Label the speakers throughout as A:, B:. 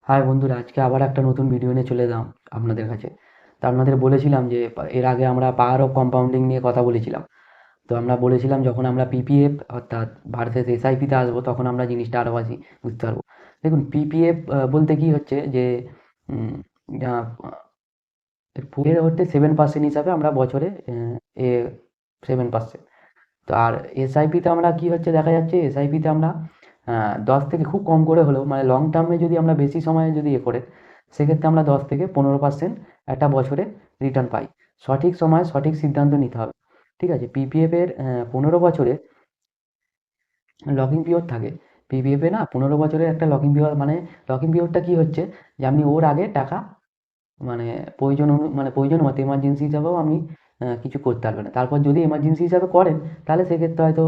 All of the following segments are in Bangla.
A: হাই বন্ধুরা, আজকে আবার একটা নতুন ভিডিও নিয়ে চলে এলাম আপনাদের কাছে। তো আপনাদের বলেছিলাম যে এর আগে আমরা পাওয়ার অফ কম্পাউন্ডিং নিয়ে কথা বলেছিলাম। তো আমরা বলেছিলাম যখন আমরা পিপিএফ অর্থাৎ ভার্সেস এসআইপিতে আসবো তখন আমরা জিনিসটা আরও বেশি বুঝতে পারবো। দেখুন, পিপিএফ বলতে কি হচ্ছে যে উম, আহ, এর ফুলের হচ্ছে 7% হিসাবে আমরা বছরে এ 7%। তো আর এসআইপিতে আমরা কি হচ্ছে দেখা যাচ্ছে, এসআইপিতে আমরা 10 থেকে খুব কম করে হলেও মানে লং টার্মে যদি আমরা বেশি সময়ে যদি করে সেক্ষেত্রে আমরা 10 থেকে 15% একটা বছরে রিটার্ন পাই। সঠিক সময়ে সঠিক সিদ্ধান্ত নিতে হবে। ঠিক আছে, পিপিএফ এর 15 বছরে লকিং পিরিয়ড থাকে। পিপিএফ এ না 15 বছরের একটা লকিং পিরিয়ড, মানে লকিং পিরিয়ডটা কি হচ্ছে যে আপনি ওর আগে টাকা মানে মানে প্রয়োজন মতো এমার্জেন্সি হিসাবেও আপনি কিছু করতে পারবেন না। তারপর যদি এমার্জেন্সি হিসাবে করেন তাহলে সেক্ষেত্রে হয়তো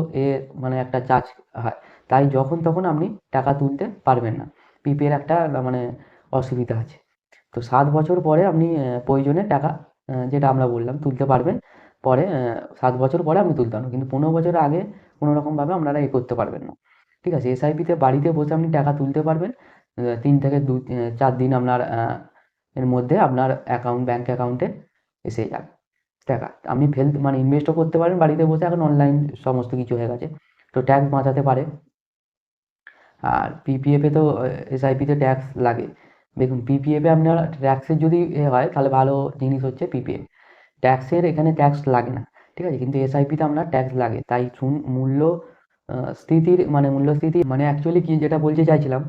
A: মানে একটা চার্জ হয়। তাই যখন তখন আপনি টাকা তুলতে পারবেন না। পিপিএর একটা মানে অসুবিধা আছে। তো 7 বছর পরে আপনি প্রয়োজনে টাকা যেটা আমরা বললাম তুলতে পারবেন। পরে 7 বছর পরে আপনি তুলতে পারবেন, কিন্তু 15 বছরের আগে কোনো রকমভাবে আপনারা করতে পারবেন না। ঠিক আছে, এসআইপিতে বাড়িতে বসে আপনি টাকা তুলতে পারবেন। 3 থেকে 4 দিন আপনার এর মধ্যে আপনার ব্যাংক অ্যাকাউন্টে এসে যাবে টাকা। আপনি মানে ইনভেস্টও করতে পারেন বাড়িতে বসে, এখন অনলাইন সমস্ত কিছু হয়ে গেছে। তো ট্যাক্স বাঁচাতে পারে। আর পিপিএফে তো এসআইপিতে ট্যাক্স লাগে। দেখুন, পিপিএফে আপনার ট্যাক্সের যদি হয় তাহলে ভালো জিনিস হচ্ছে পিপিএফ। ট্যাক্সের এখানে ট্যাক্স লাগে না। ঠিক আছে, কিন্তু এসআইপিতে আপনার ট্যাক্স লাগে। তাই মূল্য মূল্যস্ফীতি মানে অ্যাকচুয়ালি কি যেটা বলতে চাইছিলাম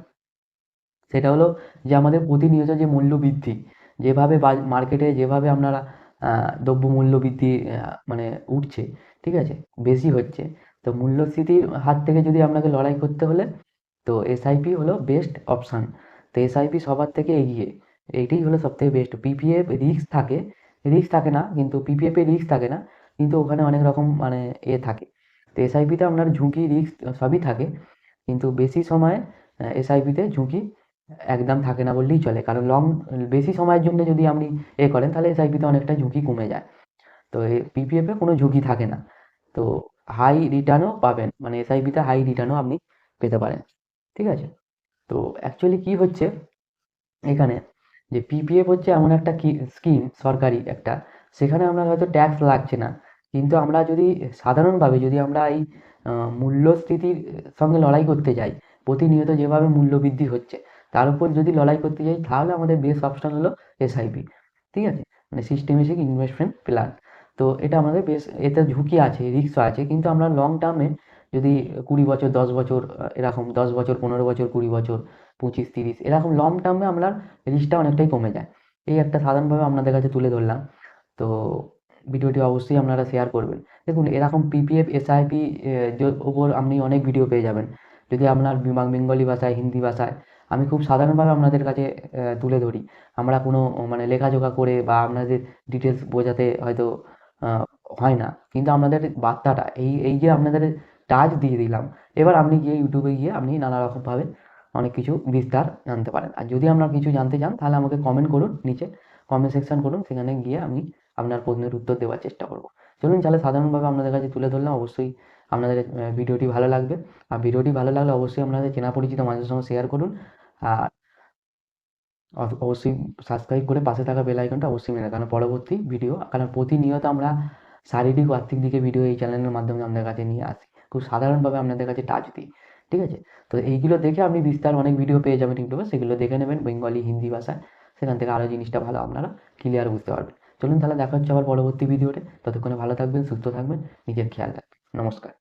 A: সেটা হলো যে আমাদের প্রতিনিয়ত যে মূল্য বৃদ্ধি, যেভাবে মার্কেটে যেভাবে আপনারা দ্রব্য মূল্য বৃদ্ধি মানে উঠছে, ঠিক আছে, বেশি হচ্ছে। তো মূল্যস্ফীতির হাত থেকে যদি আপনাকে লড়াই করতে হলে তো এসআইপি হলো বেস্ট অপশান। তো এসআইপি সবার থেকে এগিয়ে, এইটাই হলো সব থেকে বেস্ট। পিপিএফ রিস্ক থাকে না, কিন্তু পিপিএফ এ রিস্ক থাকে না, কিন্তু ওখানে অনেক রকম মানে থাকে। তো এসআইপিতে আপনার ঝুঁকি রিস্ক সবই থাকে, কিন্তু বেশি সময় এসআইপিতে ঝুঁকি একদম থাকে না বললেই চলে। কারণ বেশি সময়ের জন্য যদি আপনি করেন তাহলে এসআইপিতে অনেকটা ঝুঁকি কমে যায়। তো পিপিএফ এ কোনো ঝুঁকি থাকে না। তো হাই রিটার্নও পাবেন, মানে এসআইপিতে হাই রিটার্নও আপনি পেতে পারেন। ঠিক আছে, তো অ্যাকচুয়ালি কি হচ্ছে এখানে, যে পিপিএফ হচ্ছে এমন একটা স্কিম সরকারি একটা, সেখানে আপনার হয়তো ট্যাক্স লাগছে না। কিন্তু আমরা যদি সাধারণভাবে যদি আমরা এই মূল্যস্ফীতির সঙ্গে লড়াই করতে যাই, প্রতিনিয়ত যেভাবে মূল্য বৃদ্ধি হচ্ছে তার উপর যদি লড়াই করতে যাই তাহলে আমাদের বেস্ট অপশন হলো এসআইপি। ঠিক আছে, মানে সিস্টেমেটিক ইনভেস্টমেন্ট প্ল্যান। তো এটা আমাদের বেশ, এতে ঝুঁকি আছে রিস্কও আছে, কিন্তু আমরা লং টার্মে যদি 20 বছর 10 বছর এরকম 10 বছর 15 বছর 20 বছর 25 30 এরকম লং টার্মে আপনার রিস্কটা অনেকটাই কমে যায়। এই একটা সাধারণভাবে আপনাদের কাছে তুলে ধরলাম। তো ভিডিওটি অবশ্যই আপনারা শেয়ার করবেন। দেখুন, এরকম পিপিএফ এসআইপি ওপর আপনি অনেক ভিডিও পেয়ে যাবেন। যদি আপনার বেঙ্গলি ভাষায় হিন্দি ভাষায় আমি খুব সাধারণভাবে আপনাদের কাছে তুলে ধরি। আমরা কোনো মানে লেখাজোখা করে বা আপনাদের ডিটেলস বোঝাতে হয়তো আহ, হয় না, কিন্তু আপনাদের বার্তাটা এই যে আপনাদের টাচ দিয়ে দিলাম। এবার আপনি গিয়ে ইউটিউবে গিয়ে আপনি নানা রকমভাবে অনেক কিছু বিস্তার জানতে পারেন। আর যদি আপনার কিছু জানতে চান তাহলে আমাকে কমেন্ট করুন নিচে, কমেন্ট সেকশন করুন, সেখানে গিয়ে আমি আপনার প্রশ্নের উত্তর দেওয়ার চেষ্টা করব। চলুন তাহলে সাধারণভাবে আপনাদের কাছে তুলে ধরলাম। অবশ্যই আপনাদের ভিডিওটি ভালো লাগবে। আর ভিডিওটি ভালো লাগলে অবশ্যই আপনাদের চেনা পরিচিত মানুষের সঙ্গে শেয়ার করুন। আর অবশ্যই সাবস্ক্রাইব করে পাশে থাকা বেল আইকনটা অবশ্যই মেরে, কারণ পরবর্তী ভিডিও, কারণ প্রতিনিয়ত আমরা শারীরিক ও আর্থিক দিকে ভিডিও এই চ্যানেলের মাধ্যমে আপনাদের কাছে নিয়ে আসি, খুব সাধারণভাবে আপনাদের কাছে টাচ দিই। ঠিক আছে, তো এইগুলো দেখে আপনি বিস্তার অনেক ভিডিও পেয়ে যাবেন ইউটিউবে, সেগুলো দেখে নেবেন বেঙ্গলি হিন্দি ভাষায়। সেখান থেকে আরও জিনিসটা ভালো আপনারা ক্লিয়ার বুঝতে পারবেন। চলুন তাহলে দেখা হচ্ছে আবার পরবর্তী ভিডিওতে। ততক্ষণে ভালো থাকবেন, সুস্থ থাকবেন, নিজের খেয়াল রাখবেন। নমস্কার।